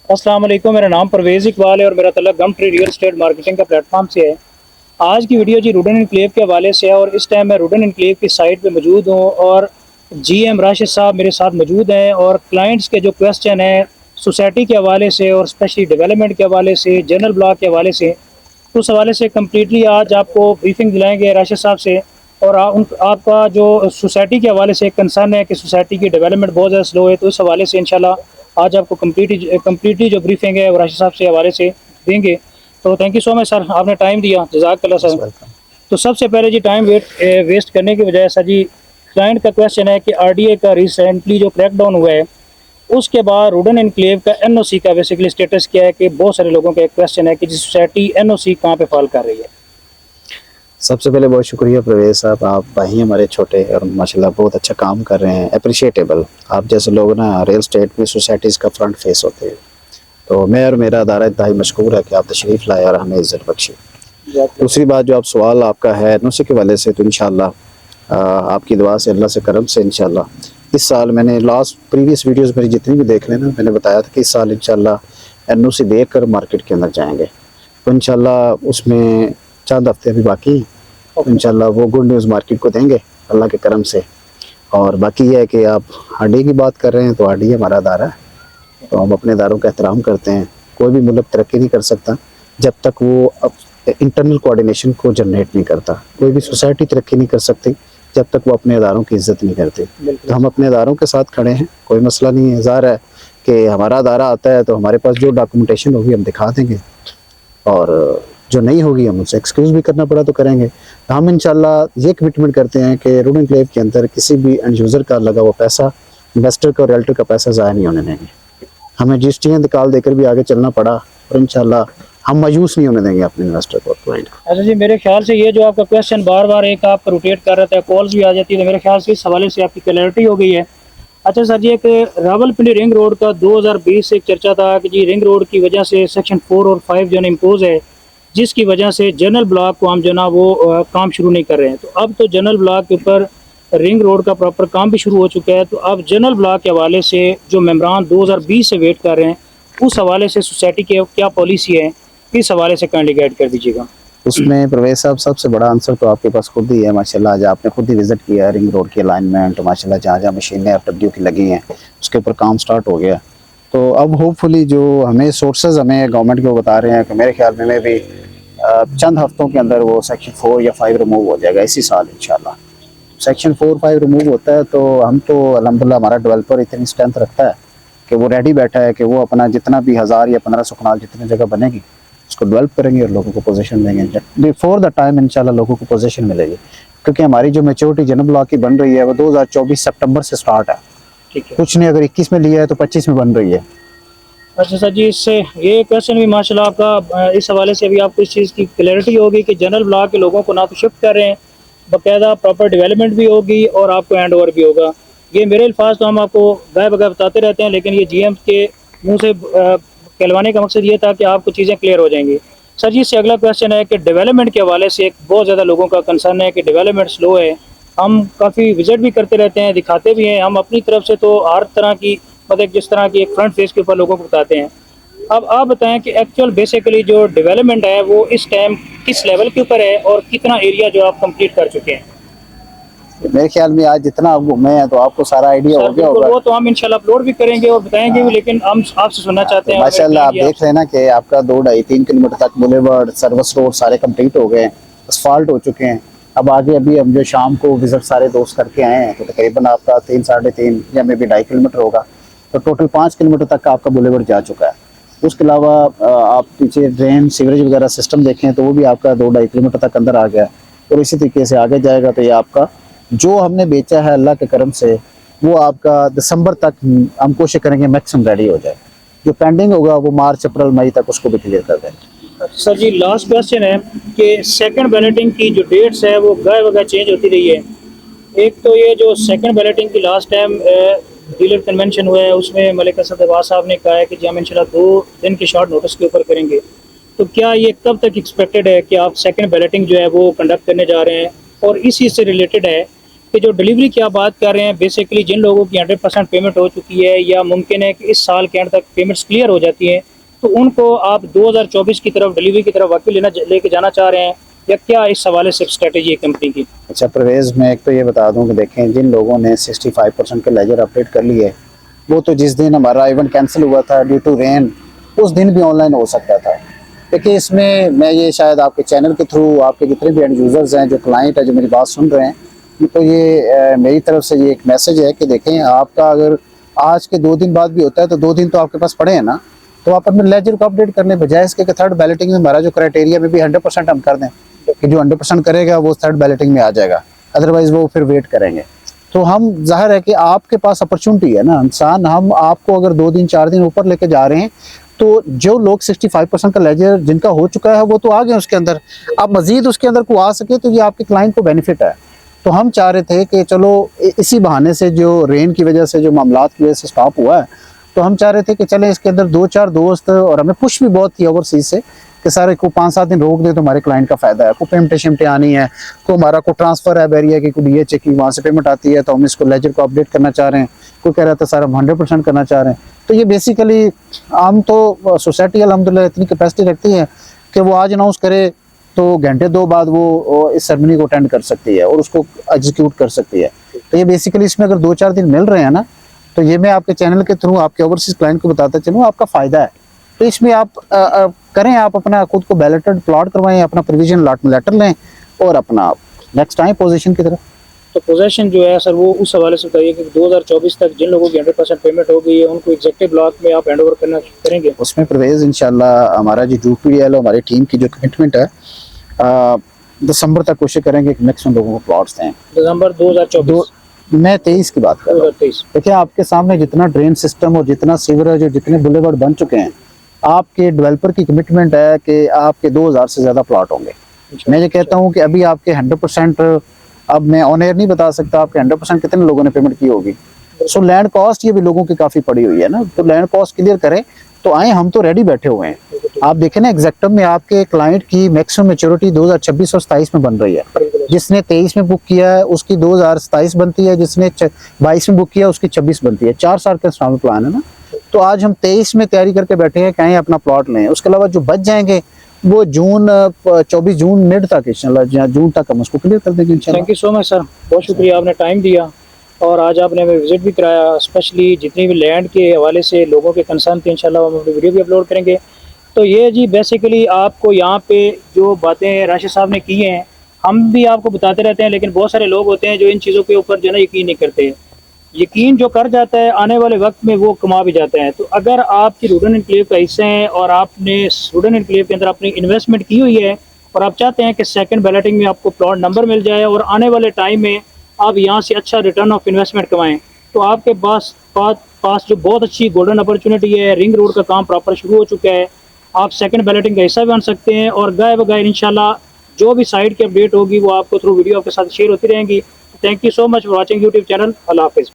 अस्सलाम वालेकुम, मेरा नाम परवेज़ इकबाल है और मेरा तल्लुक़ गमट्री रियल एस्टेट मार्केटिंग का प्लेटफॉर्म से है। आज की वीडियो जी रुडन एनक्लेव के हवाले से है और इस टाइम मैं रुडन एनक्लेव की साइट पे मौजूद हूँ और जीएम राशिद साहब मेरे साथ मौजूद हैं और क्लाइंट्स के जो क्वेश्चन हैं सोसाइटी के हवाले से और स्पेशली डेवलपमेंट के हवाले से, जनरल ब्लॉक के हवाले से, उस हवाले से कम्प्लीटली आज आपको ब्रीफिंग दिलाएँगे राशिद साहब से। और आपका जो सोसाइटी के हवाले से कंसर्न है कि सोसाइटी की डेवलपमेंट बहुत ज़्यादा स्लो है, तो इस हवाले से इंशाल्लाह आज आपको कम्प्लीटली जो ब्रीफिंग है वो राशिद साहब से हवाले से देंगे। तो thank you so much sir, आपने टाइम दिया, जज़ाकल्लाह सर। तो सबसे पहले जी टाइम वेस्ट करने की बजाय सर जी, क्लाइंट का क्वेश्चन है कि आरडीए का रिसेंटली जो क्रैकडाउन हुआ है उसके बाद रुडन एनक्लेव का एनओसी का बेसिकली स्टेटस क्या है, कि बहुत सारे लोगों का एक क्वेश्चन है कि जी सोसाइटी एनओसी कहाँ पे फॉल कर रही है। सबसे पहले बहुत शुक्रिया प्रवेश साहब, आप भाई हमारे छोटे और माशाल्लाह बहुत अच्छा काम कर रहे हैं, अप्रिशिएटेबल। आप जैसे लोग ना रियल एस्टेट में सोसाइटीज़ का फ्रंट फेस होते हैं, तो मैं और मेरा अदारा इंतहाई मशकूर है कि आप तशरीफ़ लाए और हमें इज़्ज़त बख्शे। दूसरी बात जो आप सवाल आपका है एनओसी के वाले से, तो इंशाल्लाह आपकी दुआ से, अल्लाह से करम से इंशाल्लाह इस साल मैंने लास्ट प्रीवियस वीडियोज़ मेरी जितनी भी देख लेना, मैंने बताया था कि इस साल इंशाल्लाह एनओसी देकर मार्केट के अंदर जाएंगे। तो इंशाल्लाह उसमें चंद हफ्ते अभी बाकी, इंशाल्लाह वो गुड न्यूज़ मार्केट को देंगे अल्लाह के करम से। और बाकी ये है कि आप आरडीए की बात कर रहे हैं, तो आरडीए हमारा अदारा है, तो हम अपने अदारों का एहतराम करते हैं। कोई भी मुल्क तरक्की नहीं कर सकता जब तक वो इंटरनल कोऑर्डिनेशन को जनरेट नहीं करता। कोई भी सोसाइटी तरक्की नहीं कर सकती जब तक वो अपने अदारों की इज़्ज़त नहीं करती। तो हम अपने अदारों के साथ खड़े हैं, कोई मसला नहीं है। ज़ाहिर है कि हमारा अदारा आता है तो हमारे पास जो डॉक्यूमेंटेशन होगी हम दिखा देंगे, और जो नहीं होगी हम उनसे एक्सक्यूज़ भी करना पड़ा तो करेंगे। तो हम इंशाल्लाह ये कमिटमेंट करते हैं कि रुडन एनक्लेव के अंदर किसी भी एंड यूज़र का लगा हुआ पैसा, इन्वेस्टर का और रियल्टर का पैसा ज़ाया नहीं होने देंगे। हमें रजिस्ट्रियाँ निकाल देकर भी आगे चलना पड़ा, और इंशाल्लाह हम मायूस नहीं होने देंगे अपने इन्वेस्टर को, क्लाइंट को। अच्छा जी, मेरे ख्याल से ये जो आपका क्वेश्चन बार बार एक आप रोटेट कर रहे थे, कॉल्स भी आ जाती है, तो मेरे ख्याल से इस हवाले से आपकी क्लैरिटी हो गई है। अच्छा सर जी, एक रावलपिंडी रिंग रोड का 2020 से एक चर्चा था कि जी रिंग रोड की वजह से सेक्शन 4 और 5 जो है इम्पोज है, जिसकी वजह से जनरल ब्लॉक को हम जो ना वो काम शुरू नहीं कर रहे हैं। तो अब तो जनरल ब्लॉक के ऊपर रिंग रोड का प्रॉपर काम भी शुरू हो चुका है। तो अब जनरल ब्लॉक के हवाले से जो मेम्बरान 2020 से वेट कर रहे हैं, उस हवाले से सोसाइटी की क्या पॉलिसी है, इस हवाले से काइंडली गाइड कर दीजिएगा। उसमें प्रवेश साहब सबसे बड़ा आंसर तो आपके पास खुद ही है माशाल्लाह। आज आपने खुद ही विजिट किया रिंग रोड की अलाइनमेंट, माशाल्लाह जहाँ जहाँ मशीनें एफडब्ल्यू की लगी हैं उसके ऊपर काम स्टार्ट हो गया। तो अब होपफुली जो हमें सोर्सेज हमें गवर्नमेंट के वो बता रहे हैं कि मेरे ख्याल में भी चंद हफ्तों के अंदर वो सेक्शन 4 या 5 रिमूव हो जाएगा इसी साल इंशाल्लाह। सेक्शन 4-5 रिमूव होता है तो हम तो अल्हम्दुलिल्लाह हमारा डेवलपर इतनी स्ट्रेंथ रखता है कि वो रेडी बैठा है कि वो अपना जितना भी 1000 या 1500 कनाल जितनी जगह बनेगी उसको डेवलप करेंगे और लोगों को पोजीशन देंगे। बिफोर द टाइम इंशाल्लाह लोगों को पोजीशन मिलेगी, क्योंकि हमारी जो मैच्योरिटी जनरल ब्लॉक की बन रही है वो 2024 सितंबर से स्टार्ट है। ठीक है, कुछ नहीं, अगर 21 में लिया है तो 25 में बन रही है। अच्छा सर जी, इससे ये क्वेश्चन भी माशाल्लाह आपका इस हवाले से भी आपको इस चीज़ की क्लैरिटी होगी कि जनरल ब्लॉक के लोगों को ना तो शिफ्ट कर रहे हैं, बाकायदा प्रॉपर डेवलपमेंट भी होगी और आपको हैंड ओवर भी होगा। ये मेरे अल्फाज तो हम आपको गाय बगैर बताते रहते हैं, लेकिन ये जीएम के मुंह से कहलवाने का मकसद ये था कि आपको चीज़ें क्लियर हो जाएंगी। सर जी, इससे अगला क्वेश्चन है कि डेवलपमेंट के हवाले से एक बहुत ज़्यादा लोगों का कंसर्न है कि डेवलपमेंट स्लो है। हम काफ़ी विजिट भी करते रहते हैं, दिखाते भी हैं, हम अपनी तरफ से तो हर तरह की मतलब जिस तरह की एक फ्रंट फेस के ऊपर लोगों को बताते हैं। अब आप बताएं कि एक्चुअल बेसिकली जो डेवलपमेंट है वो इस टाइम किस लेवल के ऊपर है और कितना एरिया जो आप कंप्लीट कर चुके हैं। मेरे ख्याल में आज जितना आप घूमे हैं तो आपको सारा आइडिया हो गया होगा। वो तो हम इंशाल्लाह अपलोड भी करेंगे और बताएंगे भी, लेकिन हम आपसे सुनना चाहते हैं। माशाल्लाह आप देख रहे हैं ना कि आपका 2-2.5-3 किलोमीटर तक बुलेवर्ड, सर्विस रोड सारे कंप्लीट हो गए हैं, असफाल्ट हो चुके हैं। अब आगे अभी हम जो शाम को विजिट सारे दोस्त करके आए हैं तो तकरीबन आपका 3-3.5 या मे भी 2.5 किलोमीटर होगा, तो टोटल 5 किलोमीटर तक का आपका बुलेवर्ड जा चुका है। उसके अलावा आप पीछे ड्रेन सीवरेज वगैरह सिस्टम देखें तो वो भी आपका 2-2.5 किलोमीटर तक अंदर आ गया, और इसी तरीके से आगे जाएगा। तो ये आपका जो हमने बेचा है अल्लाह के करम से वो आपका दिसंबर तक हम कोशिश करेंगे मैक्सिमम रेडी हो जाए। जो पेंडिंग होगा वो मार्च अप्रैल मई तक उसको भी क्लियर कर देंगे। सर जी, लास्ट क्वेश्चन है कि सेकंड बैलेटिंग की जो डेट्स है वो गाय वगैरह चेंज होती रही है। एक तो ये जो सेकंड बैलेटिंग की लास्ट टाइम डीलर कन्वेंशन हुआ है उसमें मलिक असद अब्बास साहब ने कहा है कि जी हम इंशाल्लाह 2 दिन के शॉर्ट नोटिस के ऊपर करेंगे। तो क्या ये कब तक एक्सपेक्टेड है कि आप सेकंड बैलेटिंग जो है वो कंडक्ट करने जा रहे हैं? और इसी से रिलेटेड है कि जो डिलीवरी की आप बात कर रहे हैं, बेसिकली जिन लोगों की 100% पेमेंट हो चुकी है या मुमकिन है कि इस साल के एंड तक पेमेंट्स क्लियर हो जाती हैं, तो उनको आप 2024 की तरफ डिलीवरी की तरफ वाकई लेके जाना चाह रहे हैं, या क्या इस हवाले से स्ट्रेटजी है कंपनी की? अच्छा परवेज़, मैं एक तो ये बता दूं कि देखें, जिन लोगों ने 65% के लेजर अपडेट कर लिए, वो तो जिस दिन हमारा इवेंट कैंसिल हुआ था ड्यू टू रेन, उस दिन भी ऑनलाइन हो सकता था। देखिए, इसमें मैं ये शायद आपके चैनल के थ्रू, आपके जितने भी एंड यूज़र्स हैं, जो क्लाइंट है, जो मेरी बात सुन रहे हैं, तो ये मेरी तरफ से ये एक मैसेज है कि देखें, आपका अगर आज के 2 दिन बाद भी होता है तो 2 दिन तो आपके पास पड़े हैं ना, तो आप अपने लेजर को अपडेट करने बजाय इसके कि थर्ड बैलेटिंग में हमारा जो क्राइटेरिया में भी 100% हम कर दें कि जो 100% करेगा वो थर्ड बैलेटिंग में आ जाएगा, अदरवाइज वो फिर वेट करेंगे। तो हम, जाहिर है कि आपके पास अपॉर्चुनिटी है ना इंसान, हम आपको अगर 2 दिन 4 दिन ऊपर लेके जा रहे हैं, तो जो लोग 65% का लेजर जिनका हो चुका है वो तो आ गए उसके अंदर, अब मजीद उसके अंदर को आ सके तो ये आपके क्लाइंट को बेनिफिट है। तो हम चाह रहे थे कि चलो इसी बहाने से, जो रेन की वजह से, जो मामलात की वजह से स्टॉप हुआ है, तो हम चाह रहे थे कि चले इसके अंदर 2-4 दोस्त, और हमें पुश भी बहुत थी ओवरसीज से कि सारे को 5-7 दिन रोक दे तो हमारे क्लाइंट का फायदा है, को पेमेंट शिमटे आनी है, को हमारा को ट्रांसफर है बैरिया की, कोई DH की वहाँ से पेमेंट आती है तो हम इसको लेजर को अपडेट करना चाह रहे हैं, कोई कह रहा था सर हम 100% करना चाह रहे हैं। तो ये बेसिकली, हम तो सोसाइटी अल्हम्दुलिल्लाह इतनी कैपेसिटी रखती है कि वो आज अनाउंस करे तो घंटे 2 बाद वो इस सेरेमनी को अटेंड कर सकती है और उसको एग्जीक्यूट कर सकती है। तो ये बेसिकली इसमें अगर 2-4 दिन मिल रहे हैं ना, तो ये मैं आपके चैनल के थ्रू आपके ओवरसीज क्लाइंट को बताता चलूँ, आपका फ़ायदा है। तो इसमें आप करें, आप अपना खुद को बैलेटेड प्लॉट करवाएं, अपना प्रोविजन अलॉटमेंट लेटर लें और अपना नेक्स्ट टाइम पोजीशन की तरफ। तो पोजेशन जो है सर, वो उस हवाले से बताइए कि 2024 तक जिन लोगों की 100% पेमेंट हो गई है उनको एग्जेक्टिव ब्लॉक में आप हैंड ओवर करना करेंगे? उसमें परवेज़ इंशाल्लाह हमारा जो UPDL और हमारी टीम की जो कमिटमेंट है, दिसंबर तक कोशिश करेंगे कि मैक्सिमम लोगों को प्लॉट्स दें। दिसंबर 2024? मैं 23 की बात कर रहा हूँ। 2023? देखिए, आपके सामने जितना ड्रेन सिस्टम और जितना सीवरेज और जितने बुलेवर्ड बन चुके हैं, आपके डेवलपर की कमिटमेंट है कि आपके 2000 से ज़्यादा प्लॉट होंगे। मैं ये कहता हूँ कि अभी आपके 100%, अब मैं ऑन एयर नहीं बता सकता आपके 100% कितने लोगों ने पेमेंट की होगी। सो लैंड कॉस्ट ये भी लोगों की काफ़ी पड़ी हुई है ना, तो लैंड कॉस्ट क्लियर करें तो आए, हम तो रेडी बैठे हुए हैं। आप देखें ना, एग्जैक्टम में आपके क्लाइंट की मैक्सिमम मैच्योरिटी 2026 और 27 में बन रही है। जिसने 23 में बुक किया है उसकी 2027 बनती है, जिसने 22 में बुक किया उसकी 26 बनती है। 4 साल का इंस्टॉलमेंट प्लान है ना। तो आज हम 23 में तैयारी करके बैठे हैं, कहीं अपना प्लॉट लें। उसके अलावा जो बच जाएंगे वो 24 जून मिड तक इंशाल्लाह, जून तक हम उसको क्लियर कर देंगे इंशाल्लाह। Thank you so much sir, बहुत शुक्रिया, आपने टाइम दिया और आज आपने हमें विजिट भी कराया। स्पेशली जितनी भी लैंड के हवाले से लोगों के कंसर्न थे, इंशाल्लाह हम अपनी वीडियो भी अपलोड करेंगे। तो ये जी बेसिकली आपको यहाँ पे जो बातें राशिद साहब ने की हैं, हम भी आपको बताते रहते हैं, लेकिन बहुत सारे लोग होते हैं जो इन चीज़ों के ऊपर जो है ना यकीन नहीं करते। यकीन जो कर जाता है आने वाले वक्त में वो कमा भी जाता है। तो अगर आपकी रूडन एनक्लेव का हिस्सा है और आपने रूडन एनक्लेव के अंदर अपनी इन्वेस्टमेंट की हुई है और आप चाहते हैं कि सेकंड बैलेटिंग में आपको प्लॉट नंबर मिल जाए और आने वाले टाइम में आप यहाँ से अच्छा रिटर्न ऑफ इन्वेस्टमेंट कमाएं, तो आपके पास जो बहुत अच्छी गोल्डन अपॉर्चुनिटी है। रिंग रोड का काम प्रॉपर शुरू हो चुका है, आप सेकंड बैलेटिंग का हिस्सा बन सकते हैं और गाय बगैर इंशाल्लाह जो भी साइट की अपडेट होगी वो आपको थ्रू वीडियो आपके साथ शेयर होती रहेंगी। Thank you so much for watching YouTube channel. अल्लाह हाफिज़।